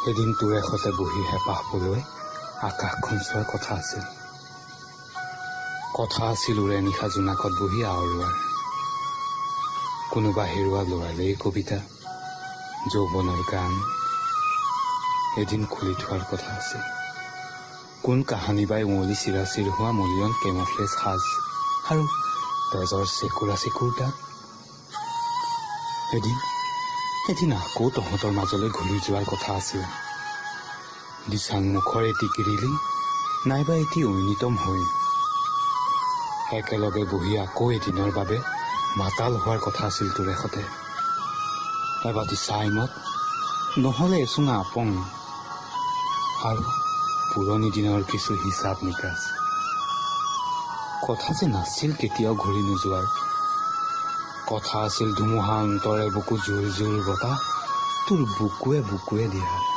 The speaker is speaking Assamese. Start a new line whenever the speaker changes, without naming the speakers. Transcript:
এদিন তোৰ এখতে বহি হেঁপাহ পলুৱাই আকাশখন চোৱাৰ কথা আছিল। কথা আছিল ওৰে নিশা জোনাকত বহি আওৰোৱাৰ। কোনোবা হেৰুৱা ল'ৰালেই কবিতা, যৌৱনৰ গান এদিন খুলি থোৱাৰ কথা আছিল। কোন কাহানী বাই উঁৱলি চিৰাচিৰ হোৱা মলিয়ন কেমফ্লেজ সাজ আৰু তেজৰ চেকুৰা চেকুৰ দাগ। এদিন আকৌ তহঁতৰ মাজলৈ ঘূৰি যোৱাৰ কথা আছিল। দিচাং মুখৰ এটি কিৰিলি নাইবা এটি ঐনিতম হৈ একেলগে বহি আকৌ এদিনৰ বাবে মাতাল হোৱাৰ কথা আছিল তোৰ এখতে। এবাটি চাইমত নহ'লে এচুঙা আপং আৰু পুৰণি দিনৰ কিছু হিচাপ নিকাচ। কথা যে নাছিল কেতিয়াও ঘূৰি নোযোৱাৰ। কথা আছিল ধুমুহা অন্তৰে বুকু জোৰ জোৰ বতাহ তোৰ বুকুৱে বুকুৱে দিয়াৰ।